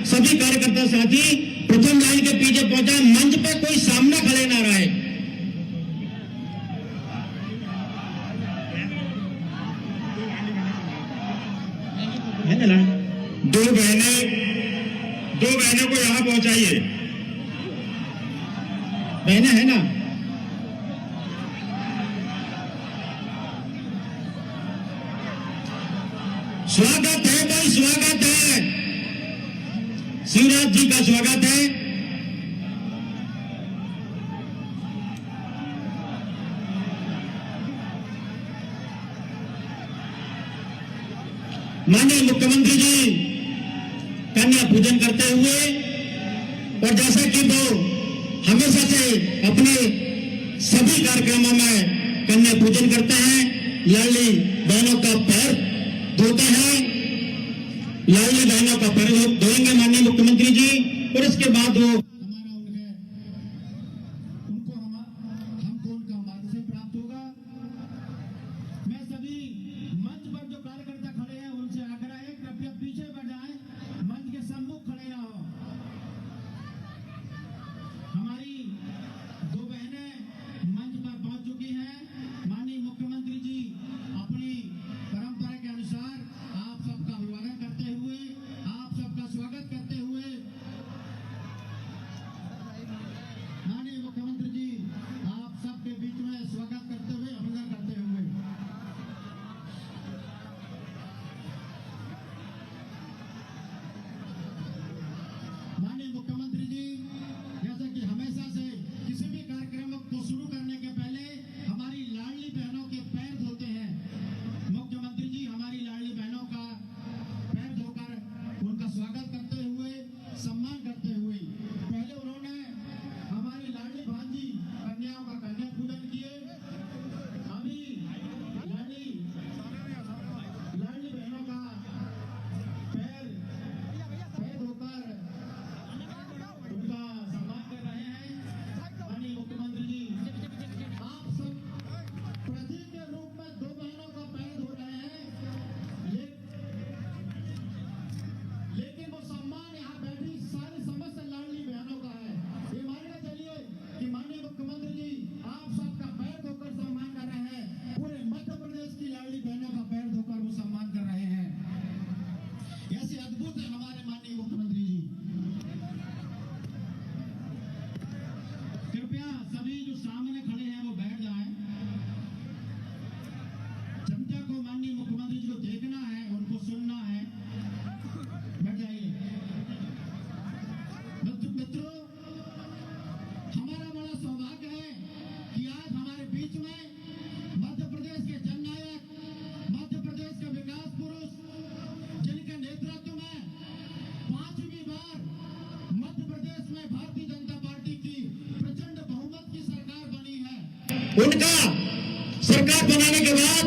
सभी कार्यकर्ता साथी प्रथम लाइन के पीछे पहुंचा, मंच पर कोई सामने खड़े ना रहे। दो बहनों को यहां पहुंचाइए। बहनें है ना, स्वागत है भाई, स्वागत है, शिवराज जी का स्वागत है। माननीय मुख्यमंत्री जी कन्या पूजन करते हुए, और जैसा कि वो हमेशा से अपने सभी कार्यक्रमों में कन्या पूजन करते हैं, लाडली बहनों का पैर धोते हैं, लाडली बहनों का पैर धोएंगे माननीय मुख्यमंत्री जी, और इसके बाद वो हमको उनका मार्गदर्शन प्राप्त होगा। मैं सभी मंच पर जो कार्यकर्ता खड़े हैं उनसे आग्रह है, कृपया पीछे बढ़ जाएं, मंच के सम्मुख खड़े ना हो। हमारी दो बहनें मंच पर पहुंच चुकी हैं। माननीय मुख्यमंत्री जी अपनी परंपरा के अनुसार आप सबका अभिवादन करते हुए, आप सबका स्वागत करते हुए, माननीय मुख्यमंत्री जी आप सबके बीच में स्वागत करते हुए, अभिवादन करते हुए, माननीय मुख्यमंत्री जी जैसा कि हमेशा से किसी भी कार्यक्रम को शुरू करने के पहले हमारी लाडली बहनों के पैर धोते हैं। मुख्यमंत्री जी हमारी लाडली बहनों का पैर धोकर उनका स्वागत करते हुए, सम्मान करते हुए, पहले उन्होंने हमारी लाडली भांजी कन्याओं का कन्या पूजन किए। अभी लाडली बहनों का पैर धोकर उनका सम्मान कर रहे हैं। माननीय मुख्यमंत्री जी आप सब प्रतीक के रूप में दो बहनों का पैर धो रहे हैं, लेकिन वो सम्मान यहाँ बैठी सारी समस्त लाडली बहनों का है। ये मानना चलिए कि माननीय मुख्यमंत्री जी आप सबका पैर धोकर सम्मान कर रहे हैं, पूरे मध्य प्रदेश की लाडली बहनों का पैर धोकर वो सम्मान कर रहे हैं। ऐसे अद्भुत है हमारे माननीय मुख्यमंत्री जी। कृपया सभी जो सामने खड़े हैं वो बैठ जाएं। जनता को माननीय मुख्यमंत्री जी को देखना है, उनको सुनना है, बैठ जाइए। मित्रों, हमारा बड़ा सौभाग्य है कि आज हमारे बीच में मध्य प्रदेश के जननायक, मध्य प्रदेश के विकास पुरुष, जिनके नेतृत्व में 5वीं बार मध्य प्रदेश में भारतीय जनता पार्टी की प्रचंड बहुमत की सरकार बनी है। उनका सरकार बनाने के बाद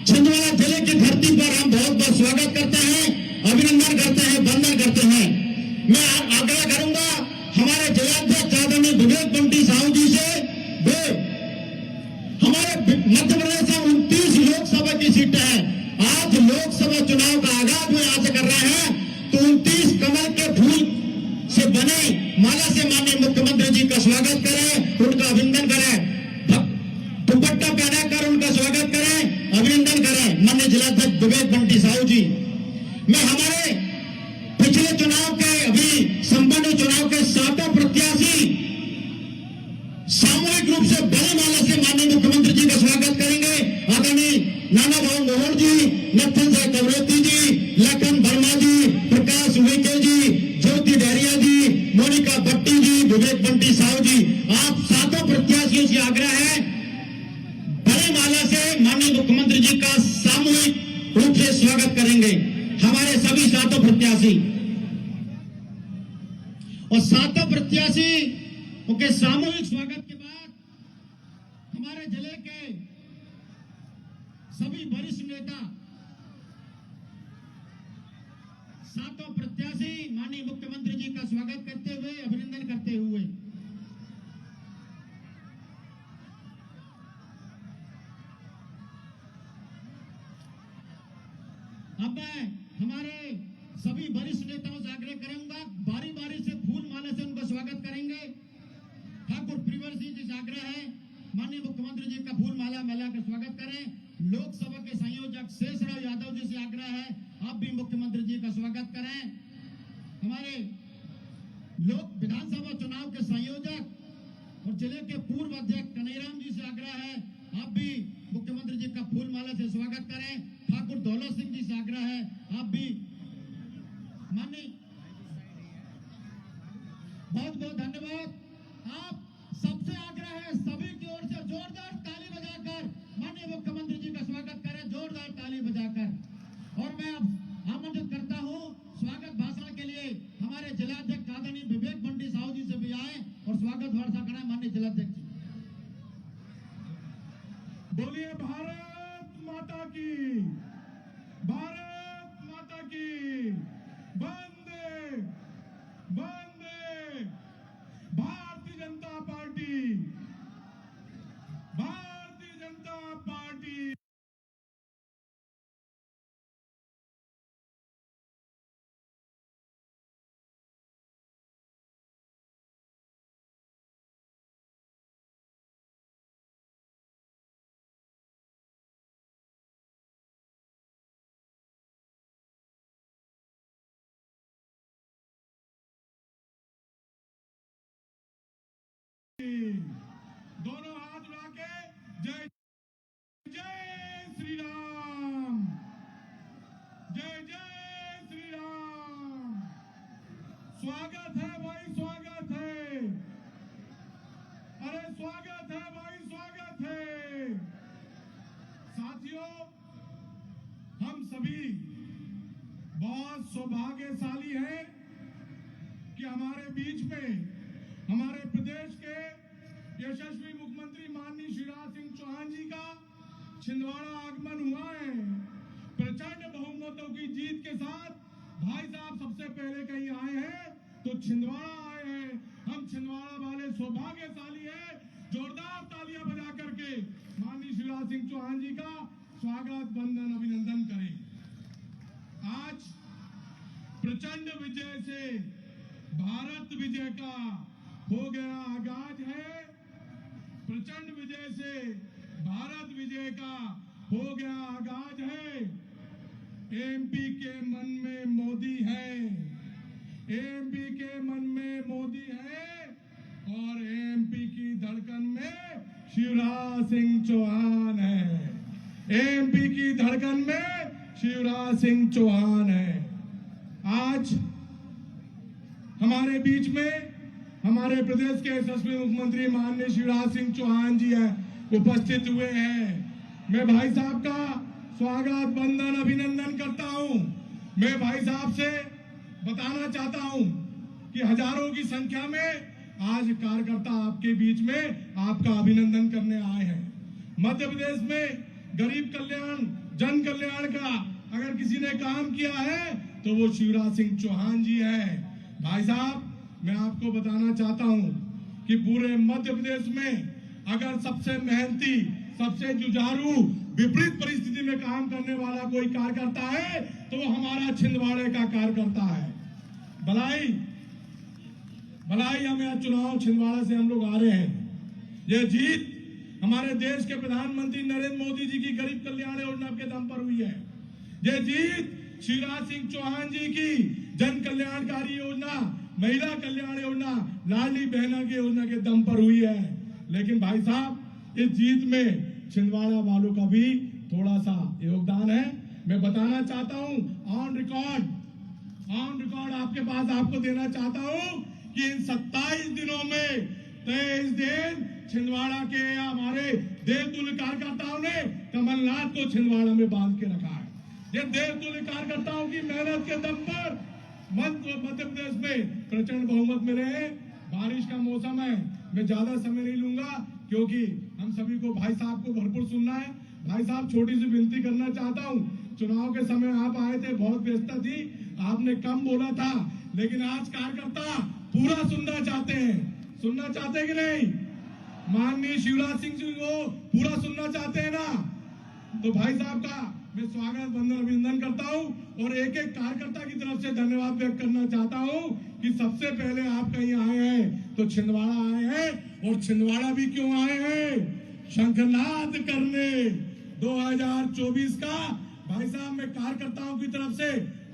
छिंदवाड़ा जिले की धरती पर हम बहुत बहुत स्वागत करते हैं, अभिनंदन करते हैं, वंदन करते हैं। मैं आग्रह करूंगा हमारे जिलाध्यक्ष आदरणीय विवेक बंटी साहू जी से, वे हमारे मध्य प्रदेश में 29 लोकसभा की सीटें हैं। आज लोकसभा चुनाव का आगाज में आज कर रहे हैं, तो 29 कमल के फूल से बने माला से माननीय मुख्यमंत्री जी का स्वागत करें, उनका अभिनंदन करें, दुपट्टा पहनाकर उनका स्वागत करें, अभिनंदन करें माननीय जिलाध्यक्ष विवेक बंटी साहू जी। मैं हमारे पिछले चुनाव के, अभी संपन्न चुनाव के 7 प्रत्याशी सामूहिक रूप से बड़ी माला से माननीय मुख्यमंत्री जी का स्वागत करेंगे। आदरणीय नाना भाऊ मोहन जी, नथन साह कवरेती जी, लखन वर्मा जी, प्रकाश उइके जी, ज्योति डहरिया जी, मोनिका भट्टी जी, विवेक बंटी साहू जी, आप 7 प्रत्याशियों से आग्रह है बड़ी माला से माननीय मुख्यमंत्री जी का सामूहिक रूप से स्वागत करेंगे। हमारे सभी 7 प्रत्याशी, और 7 प्रत्याशी के सामूहिक स्वागत के बाद हमारे जिले के सभी वरिष्ठ नेता, 7 प्रत्याशी माननीय मुख्यमंत्री जी का स्वागत करते हुए, अभिनंदन करते हुए, अब मैं हमारे सभी वरिष्ठ नेताओं से आग्रह करूंगा, बारी बारी से फूल माला से उनका स्वागत करेंगे। ठाकुर प्रिवर सिंह जी से आग्रह है, माननीय मुख्यमंत्री जी का फूल माला मिलाकर स्वागत करें। लोकसभा के संयोजक शेषराव यादव जी से आग्रह है, आप भी मुख्यमंत्री जी का स्वागत करें। हमारे लोक विधानसभा चुनाव के संयोजक और जिले के पूर्व अध्यक्ष कन्हैयाराम जी से आग्रह है, आप भी मुख्यमंत्री जी का फूल माला से स्वागत करें। ठाकुर दौलत सिंह जी से आग्रह है, आप भी माननीय, बहुत बहुत धन्यवाद। आप सबसे आग्रह है, सभी की ओर से जोरदार ताली बजाकर माननीय मुख्यमंत्री जी का स्वागत करें, जोरदार ताली बजाकर। और मैं अब आमंत्रित करता हूं स्वागत भाषण के लिए हमारे जिलाध्यक्ष आदरणीय विवेक बंटी साहू जी से भी आए और स्वागत भाषण करें। माननीय जिलाध्यक्ष जी, बोलिए भारत माता की, भारत माता की, वंदे वंदे भारतीय जनता पार्टी, भारतीय जनता पार्टी। दोनों हाथ उठा के जय जय श्री राम, जय जय श्री राम। स्वागत है भाई, स्वागत है, अरे स्वागत है भाई, स्वागत है। साथियों, हम सभी बहुत सौभाग्यशाली हैं कि हमारे बीच में हमारे प्रदेश के यशस्वी मुख्यमंत्री माननीय शिवराज सिंह चौहान जी का छिंदवाड़ा आगमन हुआ है। प्रचंड बहुमतों की जीत के साथ भाई साहब सबसे पहले कहीं आए हैं तो छिंदवाड़ा आए हैं। हम छिंदवाड़ा वाले सौभाग्यशाली हैं। जोरदार तालियां बजा करके माननीय शिवराज सिंह चौहान जी का स्वागत, वंदन, अभिनंदन करें। आज प्रचंड विजय से भारत विजय का हो गया आगाज है। प्रचंड विजय से भारत विजय का हो गया आगाज है। एमपी के मन में मोदी है, एमपी के मन में मोदी है और एमपी की धड़कन में शिवराज सिंह चौहान है। एमपी की धड़कन में शिवराज सिंह चौहान है। आज हमारे बीच में हमारे प्रदेश के यशस्वी मुख्यमंत्री माननीय शिवराज सिंह चौहान जी है उपस्थित हुए हैं। मैं भाई साहब का स्वागत, वंदन, अभिनंदन करता हूं। मैं भाई साहब से बताना चाहता हूं कि हजारों की संख्या में आज कार्यकर्ता आपके बीच में आपका अभिनंदन करने आए हैं। मध्य प्रदेश में गरीब कल्याण, जन कल्याण का अगर किसी ने काम किया है तो वो शिवराज सिंह चौहान जी है। भाई साहब, मैं आपको बताना चाहता हूं कि पूरे मध्य प्रदेश में अगर सबसे मेहनती, सबसे जुझारू, विपरीत परिस्थिति में काम करने वाला कोई कार्यकर्ता है तो वो हमारा छिंदवाड़े का कार्यकर्ता है। भलाई हम यहाँ चुनाव छिंदवाड़ा से हम लोग आ रहे हैं। यह जीत हमारे देश के प्रधानमंत्री नरेंद्र मोदी जी की गरीब कल्याण योजना के दम पर हुई है। यह जीत शिवराज सिंह चौहान जी की जन कल्याणकारी योजना, महिला कल्याण योजना, लाडली बहना की योजना के दम पर हुई है। लेकिन भाई साहब, इस जीत में छिंदवाड़ा वालों का भी थोड़ा सा योगदान है। मैं बताना चाहता हूं, ऑन रिकॉर्ड आपके पास आपको देना चाहता हूं कि इन 27 दिनों में 23 दिन छिंदवाड़ा के हमारे देवतुल्य कार्यकर्ताओं ने कमलनाथ को छिंदवाड़ा में बांध के रखा है। ये देवतुल्य कार्यकर्ताओं की मेहनत के दम पर मध्य प्रदेश में प्रचंड बहुमत मिले हैं। बारिश का मौसम है, मैं ज्यादा समय नहीं लूंगा क्योंकि हम सभी को भाई साहब को भरपूर सुनना है। भाई साहब, छोटी सी विनती करना चाहता हूँ। चुनाव के समय आप आए थे, बहुत व्यस्तता थी, आपने कम बोला था, लेकिन आज कार्यकर्ता पूरा सुनना चाहते हैं। सुनना चाहते हैं कि नहीं? माननीय शिवराज सिंह जी को पूरा सुनना चाहते हैं ना? तो भाई साहब का मैं स्वागत वंदन अभिनंदन करता हूं और एक एक कार्यकर्ता की तरफ से धन्यवाद व्यक्त करना चाहता हूं कि सबसे पहले आप कहीं आए हैं तो छिंदवाड़ा आए हैं। और छिंदवाड़ा भी क्यों आए हैं? शंखनाद करने 2024 का। भाई साहब, मैं कार्यकर्ताओं की तरफ से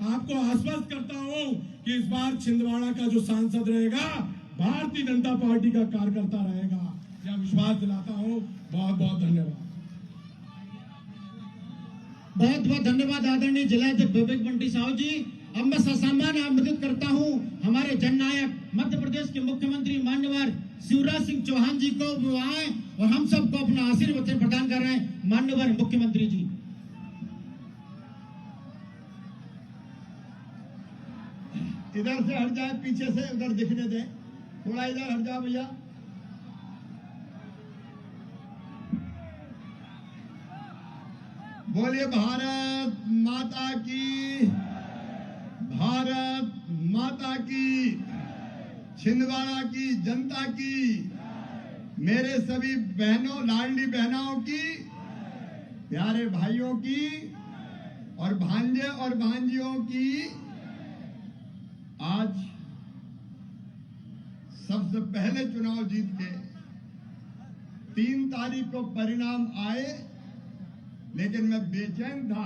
आपको आश्वस्त करता हूं कि इस बार छिंदवाड़ा का जो सांसद रहेगा भारतीय जनता पार्टी का कार्यकर्ता रहेगा, यह विश्वास दिलाता हूं। बहुत बहुत धन्यवाद। बहुत बहुत धन्यवाद आदरणीय जिलाध्यक्ष विवेक बंटी साहू जी। अब मैं ससामान्य आमंत्रित करता हूं हमारे जननायक मध्य प्रदेश के मुख्यमंत्री मान्यवर शिवराज सिंह चौहान जी को वो आए और हम सबको अपना आशीर्वचन प्रदान कर रहे हैं। मान्यवर मुख्यमंत्री जी, इधर से हट जाए, पीछे से उधर दिखने दें, थोड़ा इधर हट जाओ भैया। बोलिए भारत माता की, भारत माता की, छिंदवाड़ा की जनता की, मेरे सभी बहनों, लाडली बहनों की, प्यारे भाइयों की और भांजे और भांजियों की। आज सबसे पहले चुनाव जीत के 3 तारीख को परिणाम आए, लेकिन मैं बेचैन था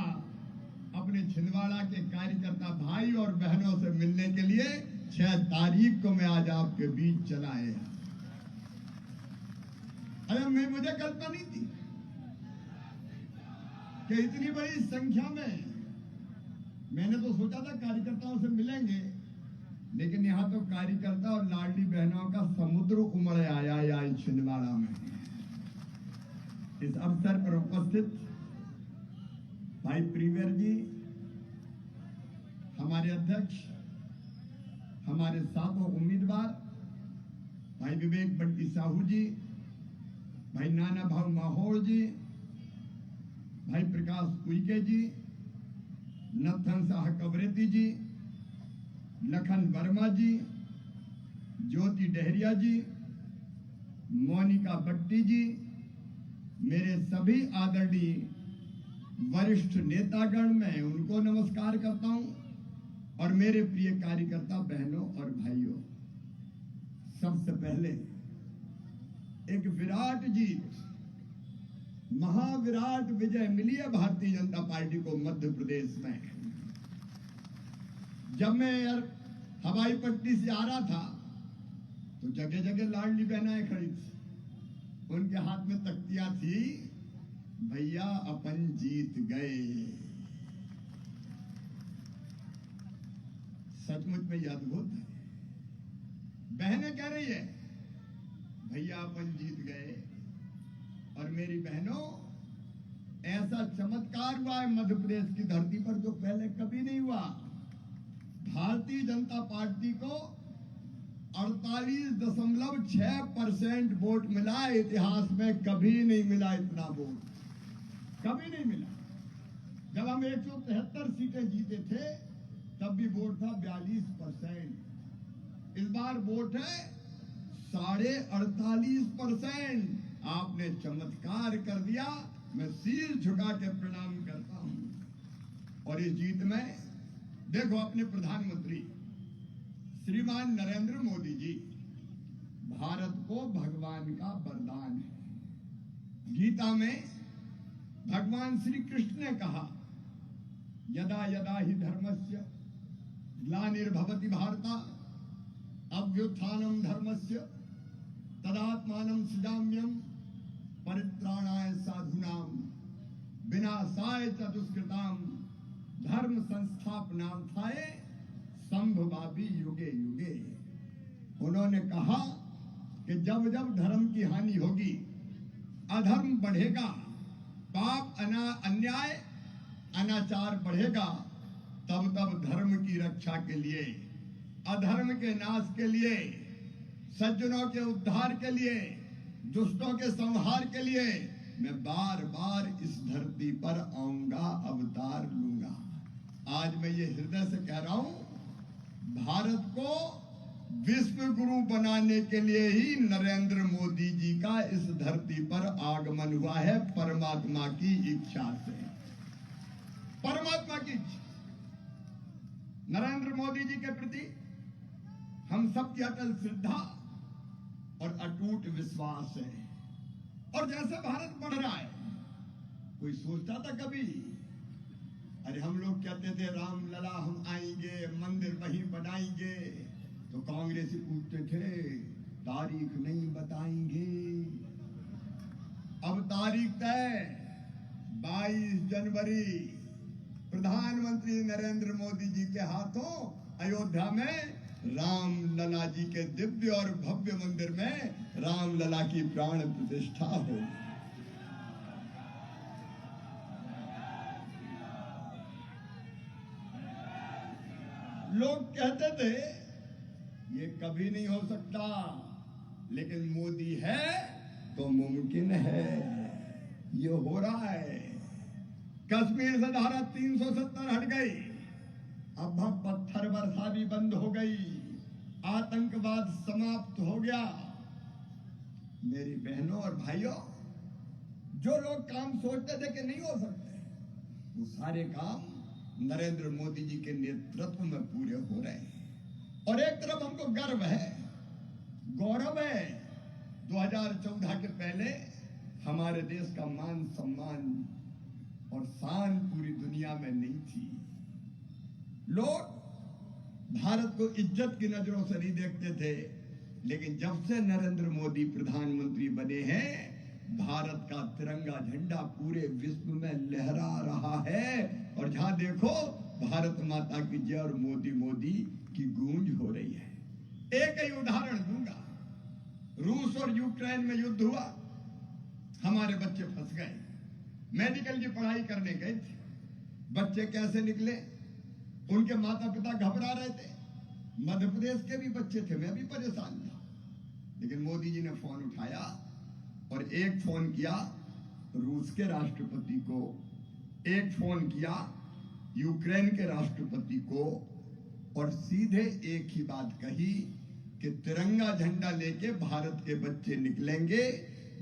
अपने छिंदवाड़ा के कार्यकर्ता भाई और बहनों से मिलने के लिए। 6 तारीख को मैं आज आपके बीच चला आया। अरे मुझे कल्पना नहीं थी कि इतनी बड़ी संख्या में, मैंने तो सोचा था कार्यकर्ताओं से मिलेंगे, लेकिन यहाँ तो कार्यकर्ता और लाडली बहनों का समुद्र उमड़ आया यहाँ छिंदवाड़ा में। इस अवसर पर उपस्थित भाई प्रीवियर जी, हमारे अध्यक्ष, हमारे सातों उम्मीदवार भाई विवेक बंटी साहू जी, भाई नाना भाऊ माहौर जी, भाई प्रकाश उइके जी, नथन शाह कबरेती जी, लखन वर्मा जी, ज्योति डहरिया जी, मोनिका बट्टी जी, मेरे सभी आदरणीय वरिष्ठ नेतागण, मैं उनको नमस्कार करता हूं। और मेरे प्रिय कार्यकर्ता बहनों और भाइयों, सबसे पहले एक विराट जीत, महाविराट विजय मिली है भारतीय जनता पार्टी को मध्य प्रदेश में। जब मैं हवाई पट्टी से आ रहा था तो जगह जगह लाडली बहनाएं खड़ी थी, उनके हाथ में तख्तियां थी, भैया अपन जीत गए। सचमुच में यह अद्भुत है। बहनें कह रही है भैया अपन जीत गए। और मेरी बहनों, ऐसा चमत्कार हुआ है मध्य प्रदेश की धरती पर जो पहले कभी नहीं हुआ। भारतीय जनता पार्टी को 48.6% वोट मिला। इतिहास में कभी नहीं मिला इतना वोट, कभी नहीं मिला। जब हम 173 सीटें जीते थे तब भी वोट था 42%। इस बार वोट है 48.5%। आपने चमत्कार कर दिया, मैं सिर झुका के प्रणाम करता हूं। और इस जीत में देखो, अपने प्रधानमंत्री श्रीमान नरेंद्र मोदी जी, भारत को भगवान का वरदान है। गीता में भगवान श्री कृष्ण ने कहा, यदा यदा ही धर्मस्य ग्लानिर्भवति भारत अभ्युत्थानम धर्मस्य तदात्मानं सृजाम्यहम् परित्राणाय साधूनां विनाशाय च दुष्कृतां धर्म संस्थापनार्थाय संभवामि युगे युगे। उन्होंने कहा कि जब जब धर्म की हानि होगी, अधर्म बढ़ेगा, पाप अन्याय अनाचार बढ़ेगा, तब तब धर्म की रक्षा के लिए, अधर्म के नाश के लिए, सज्जनों के उद्धार के लिए, दुष्टों के संहार के लिए मैं बार बार इस धरती पर आऊंगा, अवतार लूंगा। आज मैं ये हृदय से कह रहा हूं, भारत को विश्व गुरु बनाने के लिए ही नरेंद्र मोदी जी का इस धरती पर आगमन हुआ है, परमात्मा की इच्छा से। परमात्मा की नरेंद्र मोदी जी के प्रति हम सबकी अटल श्रद्धा और अटूट विश्वास है। और जैसे भारत बढ़ रहा है, कोई सोचता था कभी? अरे हम लोग कहते थे राम लला हम आएंगे, मंदिर वहीं बनाएंगे, तो कांग्रेसी पूछते थे तारीख नहीं बताएंगे। अब तारीख तय, 22 जनवरी प्रधानमंत्री नरेंद्र मोदी जी के हाथों अयोध्या में राम लला जी के दिव्य और भव्य मंदिर में राम लला की प्राण प्रतिष्ठा होगी। लोग कहते थे ये कभी नहीं हो सकता, लेकिन मोदी है तो मुमकिन है, ये हो रहा है। कश्मीर से धारा 370 हट गई, अब पत्थर वर्षा भी बंद हो गई, आतंकवाद समाप्त हो गया। मेरी बहनों और भाइयों, जो लोग काम सोचते थे कि नहीं हो सकते, वो सारे काम नरेंद्र मोदी जी के नेतृत्व में पूरे हो रहे हैं। और एक तरफ हमको गर्व है, गौरव है, 2014 के पहले हमारे देश का मान सम्मान और शान पूरी दुनिया में नहीं थी। लोग भारत को इज्जत की नजरों से नहीं देखते थे, लेकिन जब से नरेंद्र मोदी प्रधानमंत्री बने हैं, भारत का तिरंगा झंडा पूरे विश्व में लहरा रहा है। और जहां देखो भारत माता की जय और मोदी मोदी की गूंज हो रही है। एक ही उदाहरण दूंगा, रूस और यूक्रेन में युद्ध हुआ, हमारे बच्चे फंस गए, मेडिकल की पढ़ाई करने गए थे, बच्चे कैसे निकले, उनके माता पिता घबरा रहे थे। मध्य प्रदेश के भी बच्चे थे, मैं भी परेशान था, लेकिन मोदी जी ने फोन उठाया और एक फोन किया रूस के राष्ट्रपति को, एक फोन किया यूक्रेन के राष्ट्रपति को, और सीधे एक ही बात कही कि तिरंगा झंडा लेके भारत के बच्चे निकलेंगे।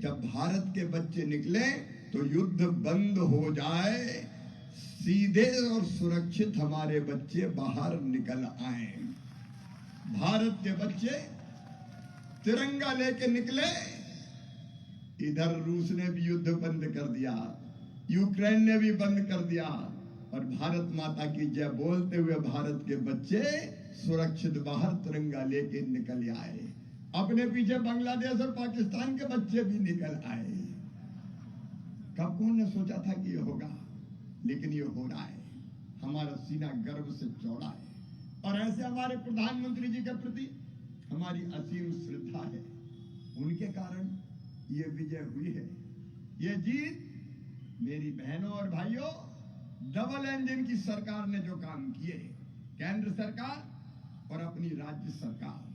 जब भारत के बच्चे निकले तो युद्ध बंद हो जाए, सीधे और सुरक्षित हमारे बच्चे बाहर निकल आए। भारत के बच्चे तिरंगा लेके निकले, इधर रूस ने भी युद्ध बंद कर दिया, यूक्रेन ने भी बंद कर दिया, और भारत माता की जय बोलते हुए भारत के बच्चे सुरक्षित बाहर तिरंगा लेके निकल आए। अपने पीछे बांग्लादेश और पाकिस्तान के बच्चे भी निकल आए। कब कौन ने सोचा था कि ये होगा, लेकिन ये हो रहा है। हमारा सीना गर्व से चौड़ा है, और ऐसे हमारे प्रधानमंत्री जी के प्रति हमारी असीम श्रद्धा है। उनके कारण ये विजय हुई है, ये जीत। मेरी बहनों और भाइयों, डबल इंजन की सरकार ने जो काम किए, केंद्र सरकार और अपनी राज्य सरकार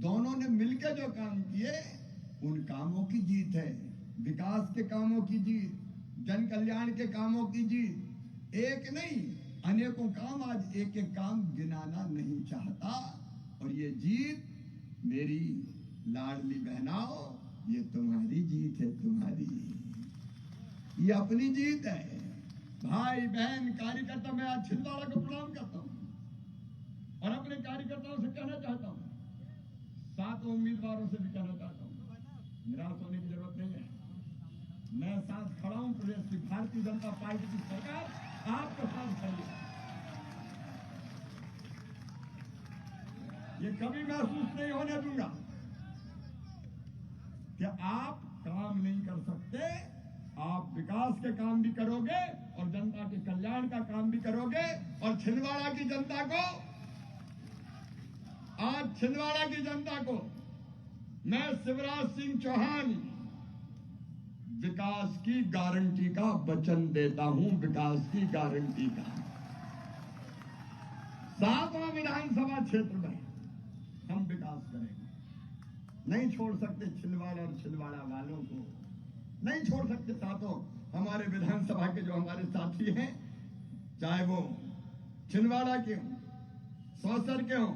दोनों ने मिलकर जो काम किए, उन कामों की जीत है। विकास के कामों की जीत, जन कल्याण के कामों की जीत। एक नहीं, अनेकों काम। आज एक एक काम गिनाना नहीं चाहता। और ये जीत मेरी लाडली बहनाओ, ये तुम्हारी जीत है, तुम्हारी, ये अपनी जीत है। भाई बहन कार्यकर्ता, मैं आज छिंदवाड़ा को प्रणाम करता हूं और अपने कार्यकर्ताओं से कहना चाहता हूं, 7 उम्मीदवारों से भी कहना चाहता हूं, निराश होने की जरूरत नहीं है। मैं साथ खड़ा हूं, प्रदेश की भारतीय जनता पार्टी की सरकार आपके साथ खड़ी है। ये कभी महसूस नहीं होने दूंगा कि आप काम नहीं कर सकते। आप विकास के काम भी करोगे और जनता के कल्याण का काम भी करोगे। और छिंदवाड़ा की जनता को, आज छिंदवाड़ा की जनता को मैं शिवराज सिंह चौहान विकास की गारंटी का वचन देता हूं, विकास की गारंटी का। 7वां विधानसभा क्षेत्र में हम विकास करेंगे। नहीं छोड़ सकते छिंदवाड़ा और छिंदवाड़ा वालों को, नहीं छोड़ सकते। साथों, हमारे विधानसभा के जो हमारे साथी हैं, चाहे वो छिंदवाड़ा के हों, सौसर के हों,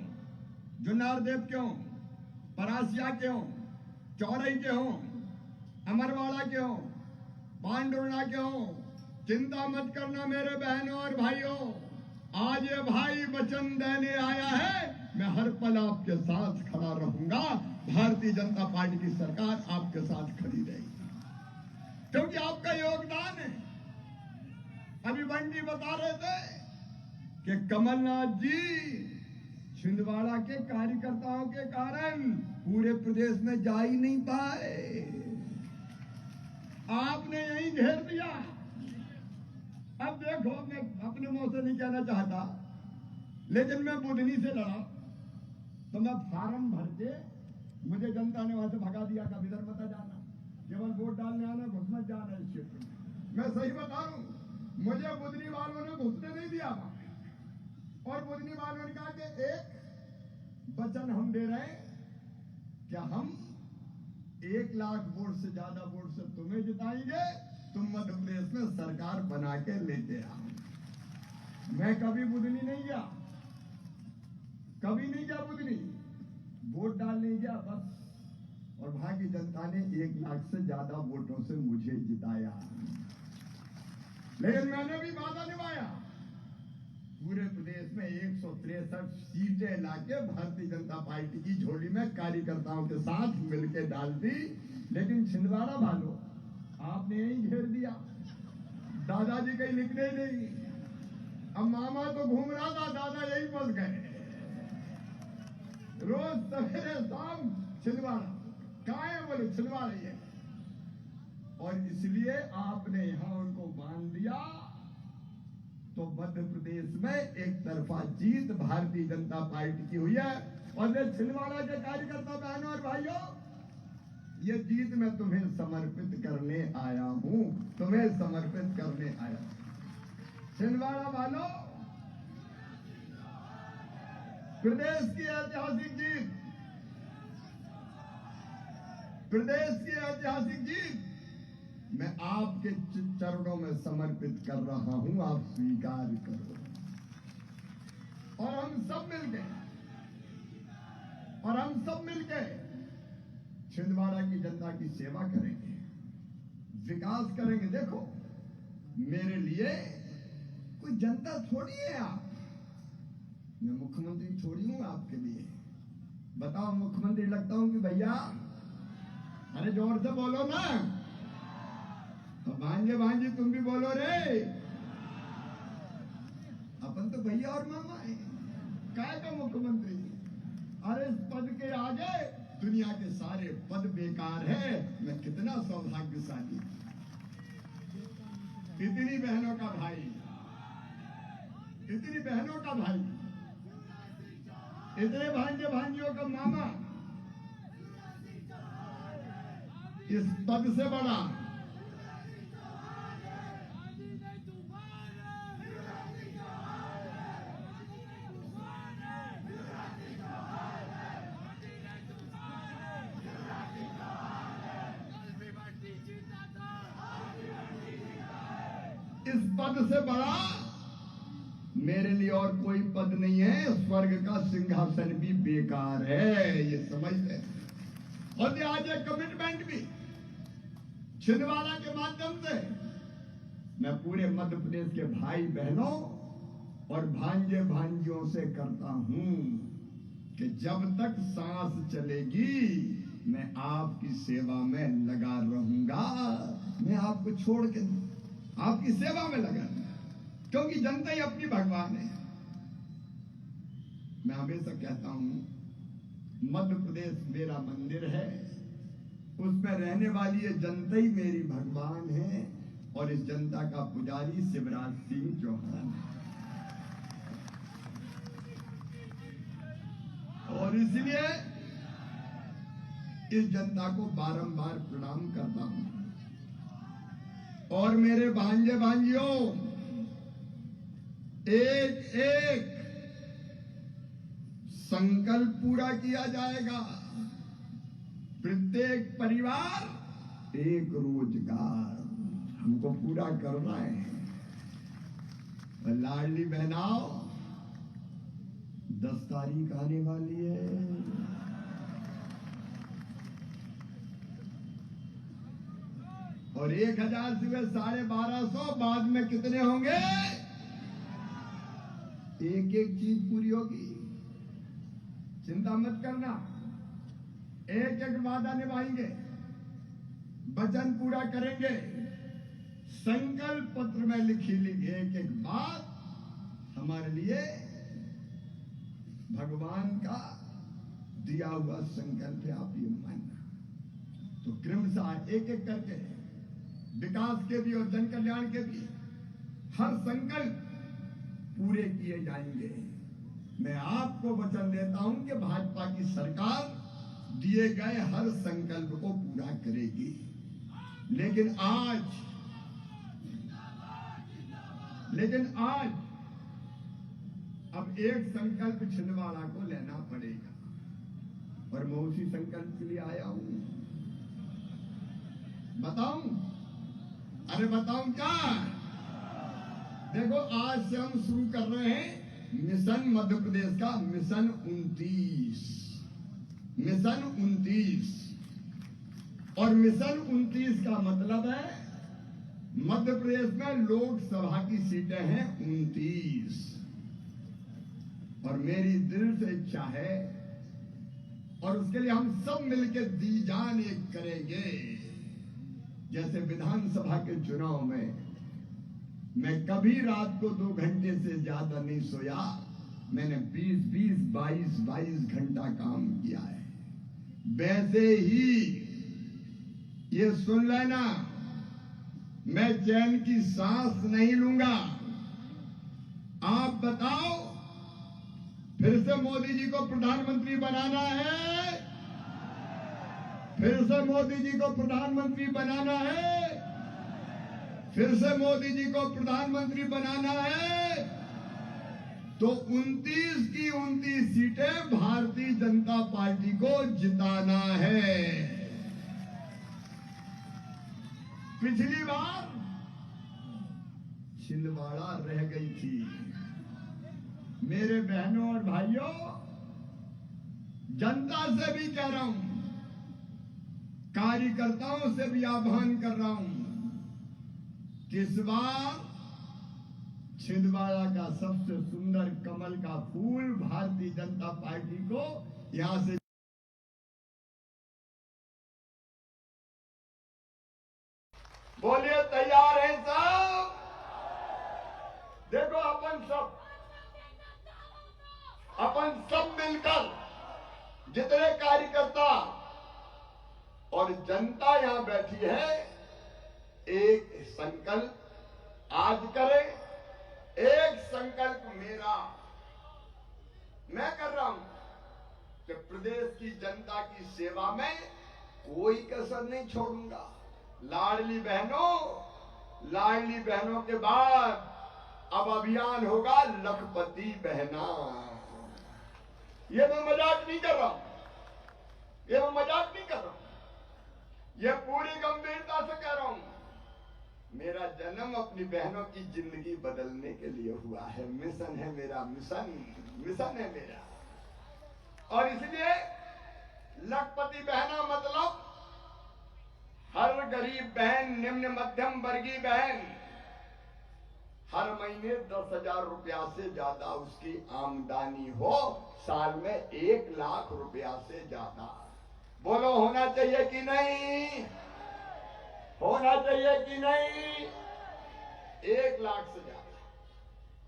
जुन्नारदेव के हों, परासिया के हों, चौरई के हों, अमरवाड़ा के हों, पांडुर्णा के हों, चिंता मत करना मेरे बहनों और भाइयों, आज ये भाई वचन देने आया है, मैं हर पल आपके साथ खड़ा रहूंगा। भारतीय जनता पार्टी की सरकार आपके साथ खड़ी रहेगी, क्योंकि आपका योगदान है। अभी बंटी बता रहे थे कि कमलनाथ जी छिंदवाड़ा के कार्यकर्ताओं के कारण पूरे प्रदेश में जा ही नहीं पाए, आपने यही घेर दिया। अब देखो, मैं अपने मुंह से नहीं कहना चाहता, लेकिन मैं बुधनी से लड़ा तो मैं फार्म भर के, मुझे जनता ने वहां से भगा दिया, कभी इधर मत जाना, केवल वोट डालने आना, घुस मत जाना इस क्षेत्र में। मैं सही बता रहा हूं, मुझे बुधनी वालों ने घुसने नहीं दिया था, और बुधनी वालों ने कहा कि एक वचन हम दे रहे हैं कि हम 1 लाख वोट से ज्यादा वोट से तुम्हें जिताएंगे, तुम मध्य प्रदेश में सरकार बना के लेके आओ। मैं कभी बुधनी नहीं गया, कभी नहीं गया बुधनी, वोट डालने गया बस, और भारतीय जनता ने 1 लाख से ज्यादा वोटों से मुझे जिताया। लेकिन मैंने भी वादा निभाया, पूरे प्रदेश में 163 सीटें लाके भारतीय जनता पार्टी की झोली में कार्यकर्ताओं के साथ मिलकर डाल दी। लेकिन छिंदवाड़ा वालों, आपने यही घेर दिया, दादाजी कहीं लिखने ही नहीं। अब मामा तो घूम रहा था, दादा यही फंस गए, रोज सवेरे शाम छिंदवाड़ा, कहाँ है बोले छिंदवाड़ा ही है, और इसलिए आपने यहां उनको बांध दिया। तो मध्य प्रदेश में एक तरफा जीत भारतीय जनता पार्टी की हुई है। और ये छिंदवाड़ा के कार्यकर्ता बहनों और भाइयों, ये जीत मैं तुम्हें समर्पित करने आया हूं, तुम्हें समर्पित करने आया। छिंदवाड़ा वालों, प्रदेश की ऐतिहासिक जीत, प्रदेश की ऐतिहासिक जीत मैं आपके चरणों में समर्पित कर रहा हूं, आप स्वीकार करो। और हम सब मिलके छिंदवाड़ा की जनता की सेवा करेंगे, विकास करेंगे। देखो, मेरे लिए कोई जनता थोड़ी है आप, मैं मुख्यमंत्री थोड़ी हूं आपके लिए। बताओ, मुख्यमंत्री लगता हूं कि भैया? अरे जोर से बोलो ना, तो भांजे तुम भी बोलो रे। अपन तो भैया और मामा है, काय का मुख्यमंत्री? अरे इस पद के आगे दुनिया के सारे पद बेकार है। मैं कितना सौभाग्यशाली, इतनी बहनों का भाई, इतनी बहनों का भाई, इतने भांजियों का मामा, इस पद से बड़ा इस पद से बड़ा मेरे लिए और कोई पद नहीं है। स्वर्ग का सिंहासन भी बेकार है, ये समझ ले। और ये आज एक कमिटमेंट भी छिंदवाड़ा के माध्यम से मैं पूरे मध्य प्रदेश के भाई बहनों और भांजे भांजियों से करता हूं कि जब तक सांस चलेगी मैं आपकी सेवा में लगा रहूंगा। मैं आपको छोड़ के आपकी सेवा में लगा, क्योंकि जनता ही अपनी भगवान है। मैं हमेशा कहता हूं, मध्य प्रदेश मेरा मंदिर है, उसमें रहने वाली ये जनता ही मेरी भगवान है, और इस जनता का पुजारी शिवराज सिंह चौहान है। और इसलिए इस जनता को बारंबार प्रणाम करता हूं। और मेरे भांजे भांजियों, एक एक संकल्प पूरा किया जाएगा। प्रत्येक परिवार एक रोजगार हमको पूरा करना है। और लाडली बहनाओ, 10 तारीख आने वाली है। और 1000 से वे 1250, बाद में कितने होंगे? एक एक चीज पूरी होगी, चिंता मत करना। एक एक वादा निभाएंगे, वचन पूरा करेंगे। संकल्प पत्र में लिखी एक एक बात हमारे लिए भगवान का दिया हुआ संकल्प है, आप ये मानना। तो क्रमशः एक एक करके विकास के भी और जन कल्याण के भी हर संकल्प पूरे किए जाएंगे। मैं आपको वचन देता हूं कि भाजपा की सरकार दिए गए हर संकल्प को पूरा करेगी। लेकिन आज अब एक संकल्प छिंदवाड़ा को लेना पड़ेगा, और मैं उसी संकल्प के लिए आया हूं। बताऊं? अरे बताऊं क्या? देखो, आज से हम शुरू कर रहे हैं मिशन मध्य प्रदेश का, मिशन 29। मिशन 29, और मिशन 29 का मतलब है मध्य प्रदेश में लोकसभा की सीटें हैं 29, और मेरी दिल से इच्छा है, और उसके लिए हम सब मिलकर दी जान एक करेंगे। जैसे विधानसभा के चुनाव में मैं कभी रात को 2 घंटे से ज्यादा नहीं सोया, मैंने 20-20, 22-22 घंटा काम किया है। वैसे ही ये सुन लेना, मैं चैन की सांस नहीं लूंगा। आप बताओ, फिर से मोदी जी को प्रधानमंत्री बनाना है? फिर से मोदी जी को प्रधानमंत्री बनाना है? फिर से मोदी जी को प्रधानमंत्री बनाना है? तो 29 की 29 सीटें भारतीय जनता पार्टी को जिताना है। पिछली बार छिंदवाड़ा रह गई थी। मेरे बहनों और भाइयों, जनता से भी कह रहा हूं, कार्यकर्ताओं से भी आह्वान कर रहा हूं, इस बार छिंदवाड़ा का सबसे सुंदर कमल का फूल भारतीय जनता पार्टी को यहां से बोलिए, तैयार हैं सब? देखो, अपन सब मिलकर, जितने कार्यकर्ता और जनता यहां बैठी है, एक संकल्प आज करें। एक संकल्प मेरा मैं कर रहा हूं कि प्रदेश की जनता की सेवा में कोई कसर नहीं छोड़ूंगा। लाडली बहनों के बाद अब अभियान होगा लखपति बहना। ये मैं मजाक नहीं कर रहा हूं, ये पूरी गंभीरता से कह रहा हूं। मेरा जन्म अपनी बहनों की जिंदगी बदलने के लिए हुआ है। मिशन है मेरा, मिशन है मेरा। और इसलिए लखपति बहना मतलब हर गरीब बहन, निम्न मध्यम वर्गीय बहन, हर महीने 10,000 रुपया से ज्यादा उसकी आमदनी हो, साल में 1 लाख रुपया से ज्यादा। बोलो, होना चाहिए कि नहीं? होना चाहिए कि नहीं? 1 लाख से ज्यादा।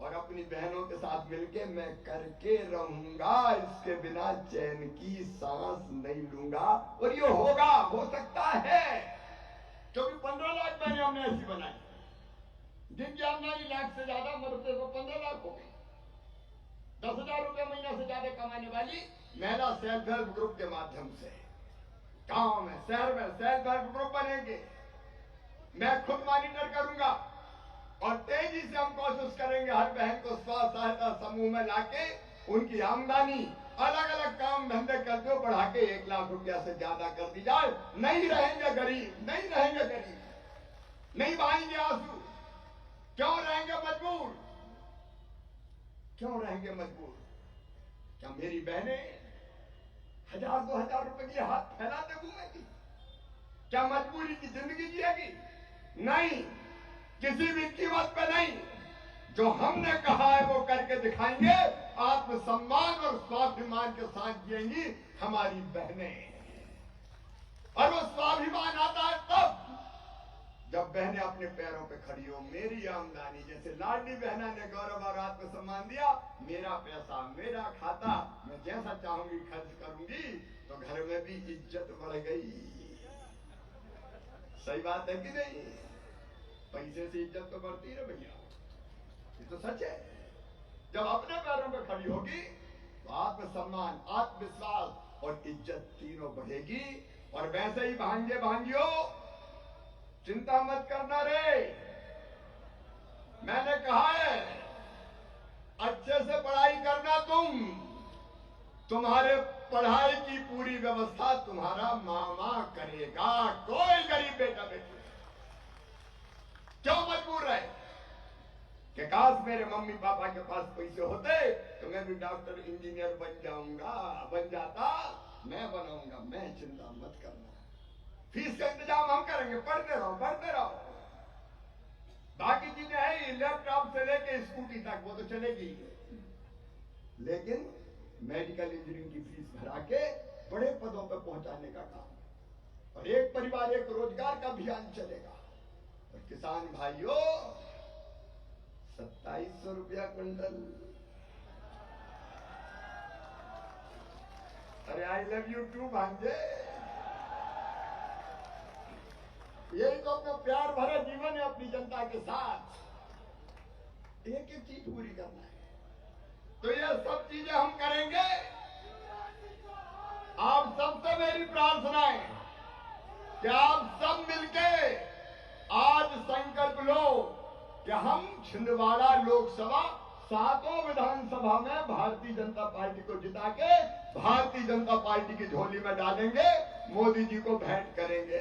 और अपनी बहनों के साथ मिलके मैं करके रहूंगा, इसके बिना चैन की सांस नहीं लूंगा। और ये होगा, हो सकता है, क्योंकि 15 लाख बहनें हमने ऐसी बनाई जिनकी आमदनी लाख से ज्यादा, मरते को 15 लाख हो गई। 10,000 रुपये महीना से ज्यादा कमाने वाली महिला सेल्फ हेल्प ग्रुप के माध्यम से गांव में, शहर में सेल्फ हेल्प ग्रुप बनेंगे। मैं खुद मॉनिटर करूंगा, और तेजी से हम कोशिश करेंगे हर बहन को स्व सहायता समूह में लाके उनकी आमदनी अलग अलग काम धंधे करते हुए बढ़ा के 1 लाख रुपया से ज्यादा कर दी जाए। नहीं रहेंगे गरीब, नहीं बहाएंगे आंसू। क्यों रहेंगे मजबूर? क्या मेरी बहनें 1,000-2,000 रुपए के लिए हाथ फैलाते घूमेगी? क्या मजबूरी की जिंदगी जिएगी? नहीं, किसी भी कीमत पे नहीं। जो हमने कहा है वो करके दिखाएंगे। आत्मसम्मान और स्वाभिमान के साथ जिएंगी हमारी बहनें। और वो स्वाभिमान आता है तब जब बहनें अपने पैरों पे खड़ी हो। मेरी आमदनी, जैसे लाडली बहना ने गौरव और आत्मसम्मान दिया, मेरा पैसा, मेरा खाता, मैं जैसा चाहूंगी खर्च करूंगी, तो घर में भी इज्जत बढ़ गई। सही बात है कि नहीं? पैसे से इज्जत तो बढ़ती है भैया, ये तो सच है। जब अपने पैरों पे खड़ी होगी तो आत्मसम्मान, आत्मविश्वास और इज्जत तीनों बढ़ेगी। और वैसे ही भांजे भांजियो, चिंता मत करना रे। मैंने कहा है अच्छे से पढ़ाई करना। तुम्हारे पढ़ाई की पूरी व्यवस्था तुम्हारा मामा करेगा। कोई गरीब बेटा बेटी क्यों मजबूर है कि काश मेरे मम्मी पापा के पास पैसे होते तो मैं भी डॉक्टर इंजीनियर बन जाऊंगा, बन जाता, मैं बनाऊंगा। मैं चिंता मत करना, फीस का इंतजाम हम करेंगे, पढ़ते रहो पढ़ते रहो। बाकी चीजें हैं, लैपटॉप से लेके स्कूटी तक वो तो चलेगी, लेकिन मेडिकल इंजीनियरिंग की फीस भरा के बड़े पदों पर पहुंचाने का काम, और एक परिवार एक रोजगार का अभियान चलेगा। और किसान भाइयों, 2700 रुपया क्विंटल। अरे आई लव यू टू भांजे। यही तो अपना प्यार भरा जीवन है अपनी जनता के साथ। एक एक चीज पूरी करना है, तो ये सब चीजें हम करेंगे। आप सबसे मेरी प्रार्थना है कि आप सब मिलके आज संकल्प लो कि हम छिंदवाड़ा लोकसभा 7 विधानसभा में भारतीय जनता पार्टी को जिता के भारतीय जनता पार्टी की झोली में डालेंगे, मोदी जी को भेंट करेंगे।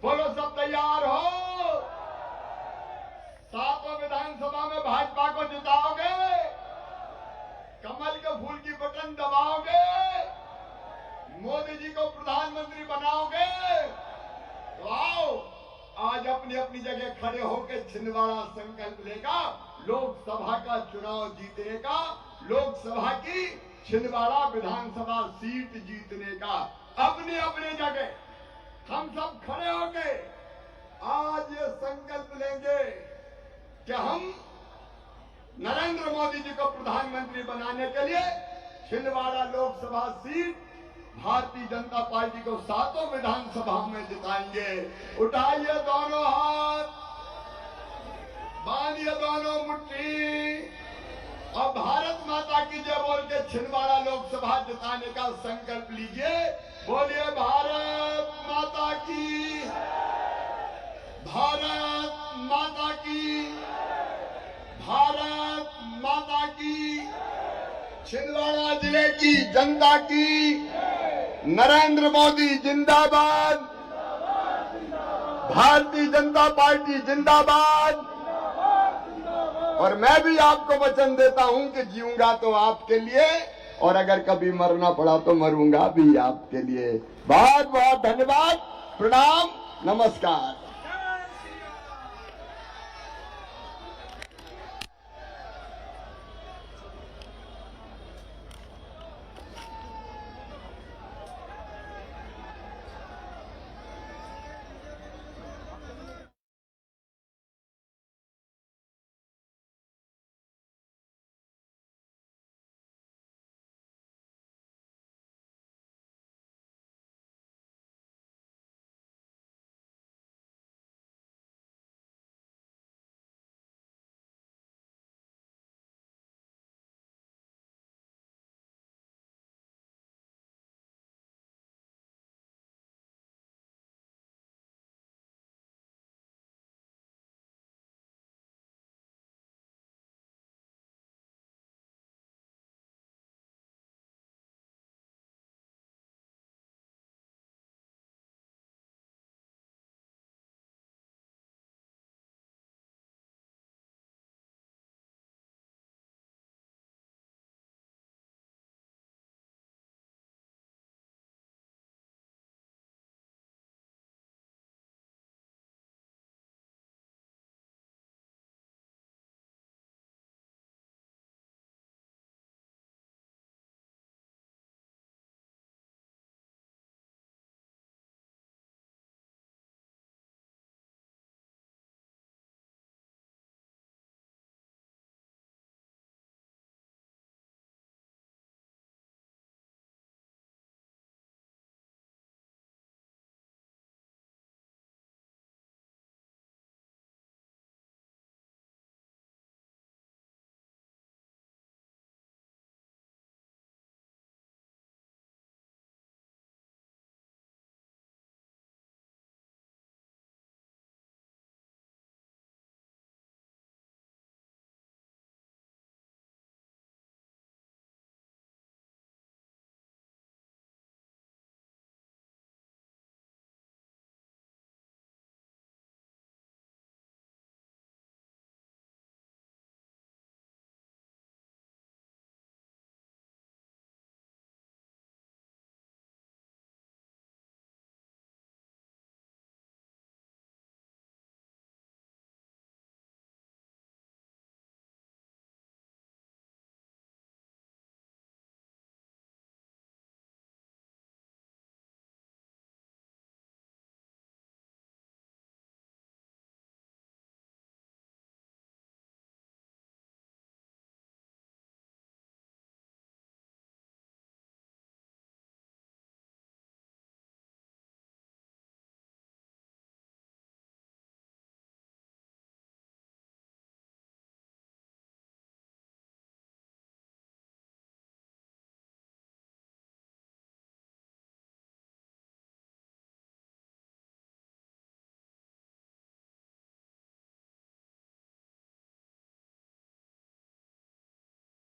बोलो सब तैयार हो? 7 विधानसभा में भाजपा को जिताओगे, कमल के फूल की बटन दबाओगे, मोदी जी को प्रधानमंत्री बनाओगे, तो आओ आज अपनी अपनी जगह खड़े होकर छिंदवाड़ा संकल्प लेगा लोकसभा का चुनाव जीतने का, लोकसभा की छिंदवाड़ा विधानसभा सीट जीतने का। अपनी अपनी जगह हम सब खड़े होके आज ये संकल्प लेंगे कि हम नरेंद्र मोदी जी को प्रधानमंत्री बनाने के लिए छिंदवाड़ा लोकसभा सीट भारतीय जनता पार्टी को 7 विधानसभा में जिताएंगे। उठाइए दोनों हाथ, बांधिए दोनों मुट्ठी और भारत माता की जय बोल के छिंदवाड़ा लोकसभा जिताने का संकल्प लीजिए। बोलिए भारत माता की, भारत माता की, भारत माता की। छिंदवाड़ा जिले की जनता की नरेंद्र मोदी जिंदाबाद, भारतीय जनता पार्टी जिंदाबाद। और मैं भी आपको वचन देता हूं कि जीऊंगा तो आपके लिए, और अगर कभी मरना पड़ा तो मरूंगा भी आपके लिए। बहुत बहुत धन्यवाद, प्रणाम, नमस्कार।